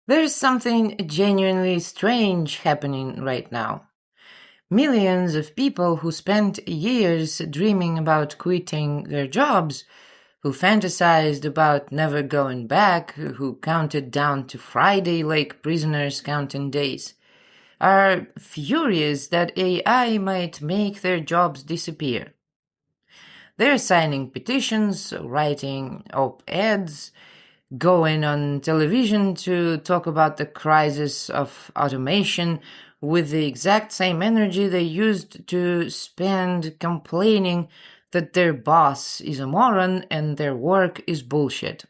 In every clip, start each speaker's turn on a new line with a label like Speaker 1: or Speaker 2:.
Speaker 1: There's something genuinely strange happening right now. Millions of people who spent years dreaming about quitting their jobs, who fantasized about never going back, who counted down to Friday like prisoners counting days, are furious that AI might make their jobs disappear. They're signing petitions, writing op-eds, going on television to talk about the crisis of automation with the exact same energy they used to spend complaining that their boss is a moron and their work is bullshit.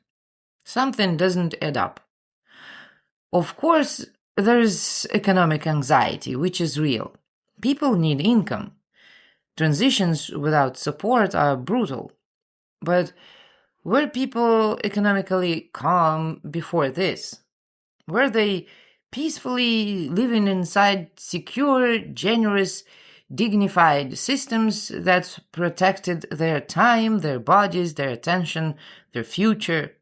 Speaker 1: Something doesn't add up. Of course, there's economic anxiety, which is real. People need income. Transitions without support are brutal. But were people economically calm before this? Were they peacefully living inside secure, generous, dignified systems that protected their time, their bodies, their attention, their future?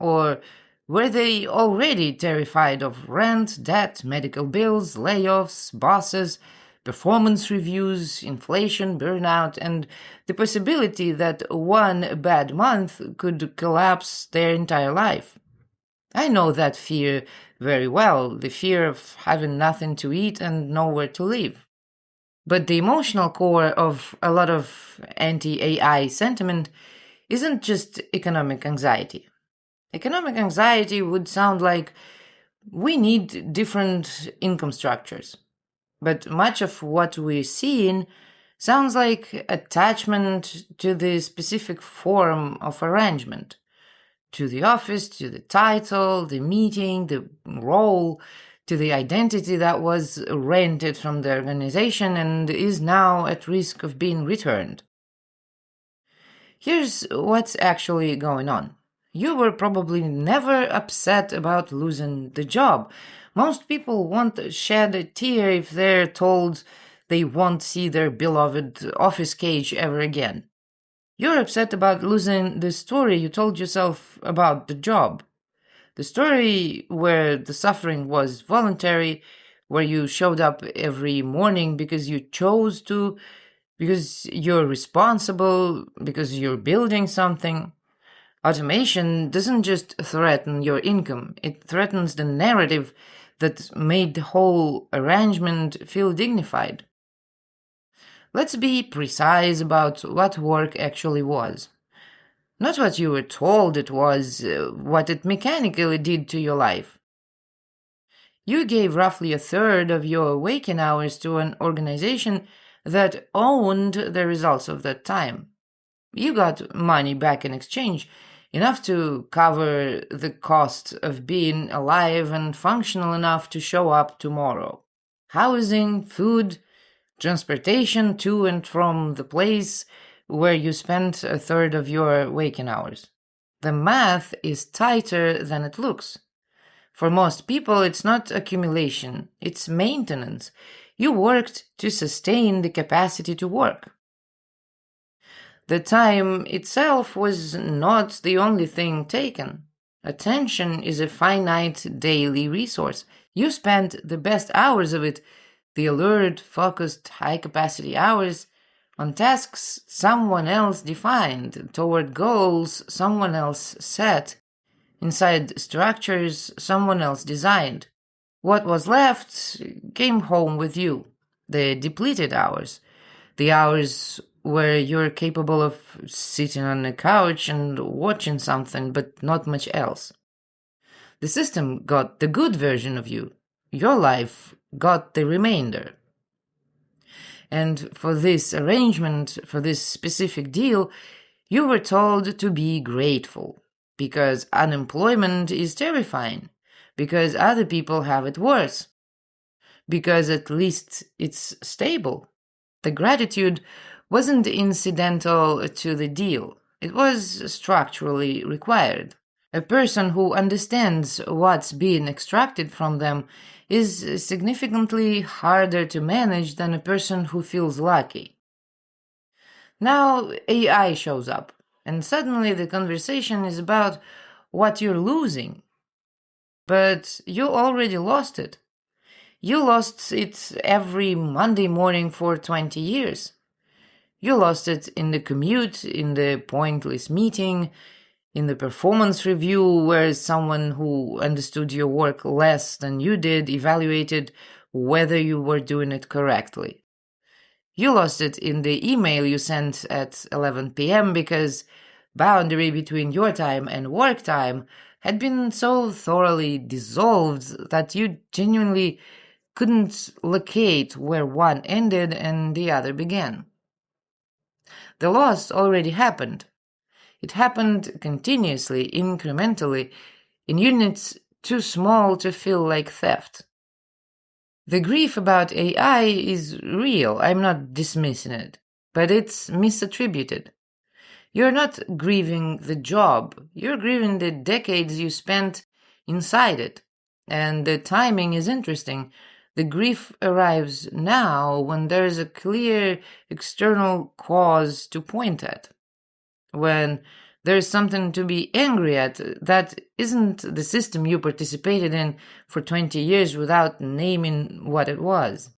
Speaker 1: Or were they already terrified of rent, debt, medical bills, layoffs, bosses, performance reviews, inflation, burnout, and the possibility that one bad month could collapse their entire life? I know that fear very well, the fear of having nothing to eat and nowhere to live. But the emotional core of a lot of anti-AI sentiment isn't just economic anxiety. Economic anxiety would sound like we need different income structures. But much of what we're seeing sounds like attachment to the specific form of arrangement, to the office, to the title, the meeting, the role, to the identity that was rented from the organization and is now at risk of being returned. Here's what's actually going on. You were probably never upset about losing the job. Most people won't shed a tear if they're told they won't see their beloved office cage ever again. You're upset about losing the story you told yourself about the job. The story where the suffering was voluntary, where you showed up every morning because you chose to, because you're responsible, because you're building something. Automation doesn't just threaten your income, it threatens the narrative that made the whole arrangement feel dignified. Let's be precise about what work actually was. Not what you were told it was, what it mechanically did to your life. You gave roughly a third of your waking hours to an organization that owned the results of that time. You got money back in exchange, enough to cover the cost of being alive and functional enough to show up tomorrow. Housing, food, transportation to and from the place where you spent a third of your waking hours. The math is tighter than it looks. For most people, it's not accumulation, it's maintenance. You worked to sustain the capacity to work. The time itself was not the only thing taken. Attention is a finite daily resource. You spent the best hours of it, the alert, focused, high-capacity hours, on tasks someone else defined, toward goals someone else set, inside structures someone else designed. What was left came home with you, the depleted hours, the hours where you're capable of sitting on a couch and watching something, but not much else. The system got the good version of you. Your life got the remainder. And for this arrangement, for this specific deal, you were told to be grateful, because unemployment is terrifying, because other people have it worse, because at least it's stable. The gratitude wasn't incidental to the deal, it was structurally required. A person who understands what's being extracted from them is significantly harder to manage than a person who feels lucky. Now AI shows up, and suddenly the conversation is about what you're losing. but you already lost it. You lost it every Monday morning for 20 years. You lost it in the commute, in the pointless meeting, in the performance review where someone who understood your work less than you did evaluated whether you were doing it correctly. You lost it in the email you sent at 11 p.m. because boundary between your time and work time had been so thoroughly dissolved that you genuinely couldn't locate where one ended and the other began. The loss already happened. It happened continuously, incrementally, in units too small to feel like theft. The grief about AI is real, I'm not dismissing it, but it's misattributed. You're not grieving the job, you're grieving the decades you spent inside it. And the timing is interesting. The grief arrives now when there's a clear external cause to point at. When there's something to be angry at that isn't the system you participated in for 20 years without naming what it was.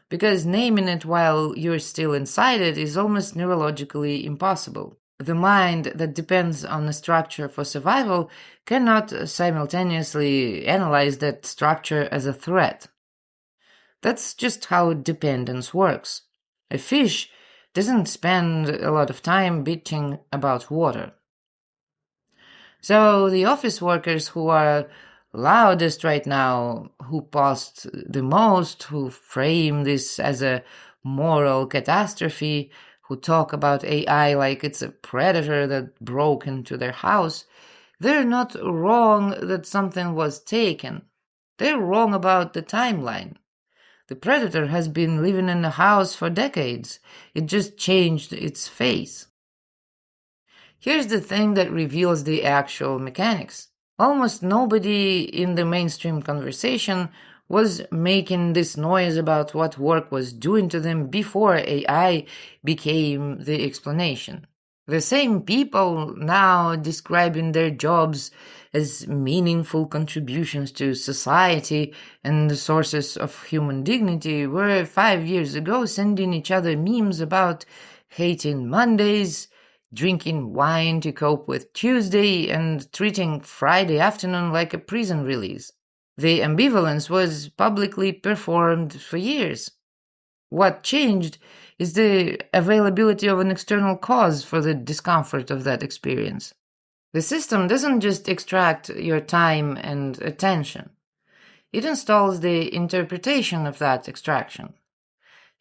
Speaker 1: Because naming it while you're still inside it is almost neurologically impossible. The mind that depends on a structure for survival cannot simultaneously analyze that structure as a threat. That's just how dependence works. A fish doesn't spend a lot of time bitching about water. So the office workers who are loudest right now, who post the most, who frame this as a moral catastrophe, who talk about AI like it's a predator that broke into their house, they're not wrong that something was taken. They're wrong about the timeline. The predator has been living in the house for decades. It just changed its face. Here's the thing that reveals the actual mechanics. Almost nobody in the mainstream conversation was making this noise about what work was doing to them before AI became the explanation. The same people now describing their jobs as meaningful contributions to society and the sources of human dignity were 5 years ago sending each other memes about hating Mondays, drinking wine to cope with Tuesday, and treating Friday afternoon like a prison release. The ambivalence was publicly performed for years. What changed is the availability of an external cause for the discomfort of that experience. The system doesn't just extract your time and attention. It installs the interpretation of that extraction.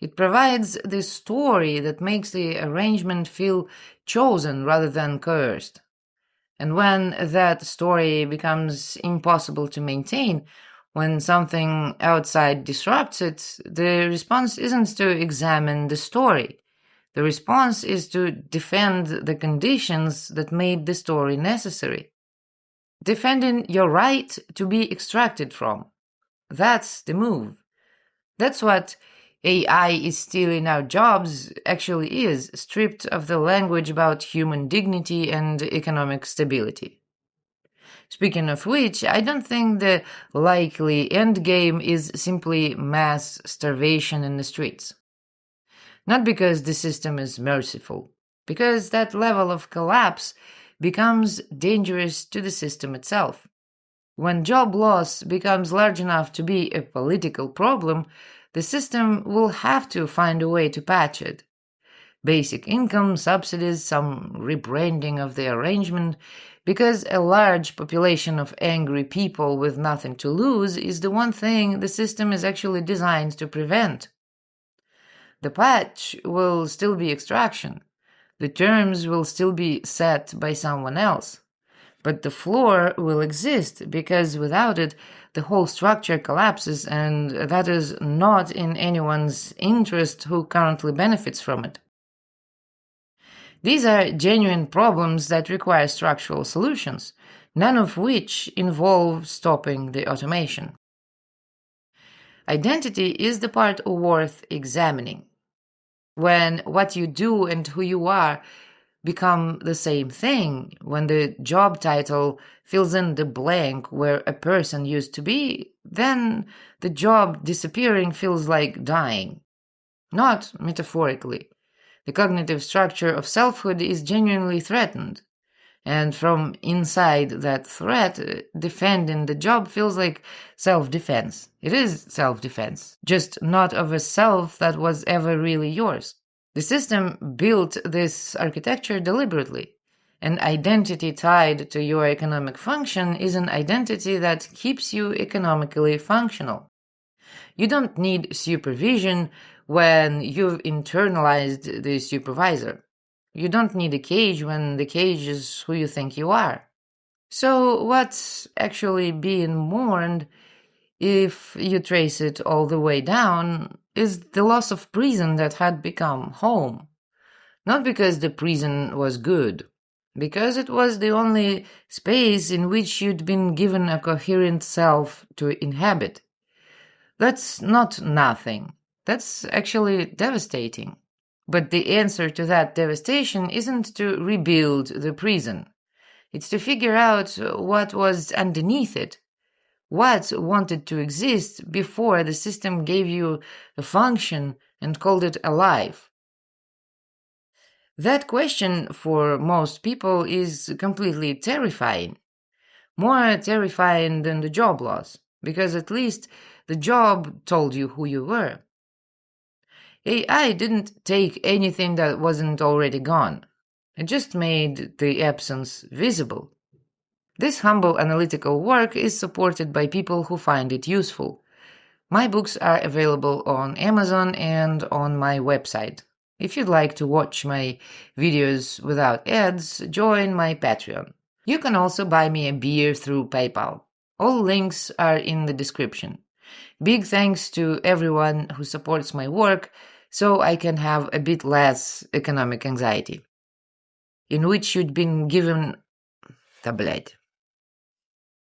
Speaker 1: It provides the story that makes the arrangement feel chosen rather than coerced. And when that story becomes impossible to maintain, when something outside disrupts it, the response isn't to examine the story. The response is to defend the conditions that made the story necessary. Defending your right to be extracted from. That's the move. That's what AI is stealing our jobs actually is, stripped of the language about human dignity and economic stability. Speaking of which, I don't think the likely endgame is simply mass starvation in the streets. Not because the system is merciful, because that level of collapse becomes dangerous to the system itself. When job loss becomes large enough to be a political problem, the system will have to find a way to patch it. Basic income, subsidies, some rebranding of the arrangement, because a large population of angry people with nothing to lose is the one thing the system is actually designed to prevent. The patch will still be extraction. The terms will still be set by someone else. But the floor will exist because without it, the whole structure collapses, and that is not in anyone's interest who currently benefits from it. These are genuine problems that require structural solutions, none of which involve stopping the automation. Identity is the part worth examining. When what you do and who you are become the same thing when the job title fills in the blank where a person used to be, then the job disappearing feels like dying. Not metaphorically. The cognitive structure of selfhood is genuinely threatened. And from inside that threat, defending the job feels like self-defense. It is self-defense, just not of a self that was ever really yours. The system built this architecture deliberately. An identity tied to your economic function is an identity that keeps you economically functional. You don't need supervision when you've internalized the supervisor. You don't need a cage when the cage is who you think you are. So, what's actually being mourned, if you trace it all the way down, is the loss of prison that had become home. Not because the prison was good, because it was the only space in which you'd been given a coherent self to inhabit. That's not nothing. That's actually devastating. But the answer to that devastation isn't to rebuild the prison. It's to figure out what was underneath it, what wanted to exist before the system gave you a function and called it alive. That question for most people is completely terrifying. More terrifying than the job loss, because at least the job told you who you were. AI didn't take anything that wasn't already gone. It just made the absence visible. This humble analytical work is supported by people who find it useful. My books are available on Amazon and on my website. If you'd like to watch my videos without ads, join my Patreon. You can also buy me a beer through PayPal. All links are in the description. Big thanks to everyone who supports my work so I can have a bit less economic anxiety. In which you'd been given... Да, блядь.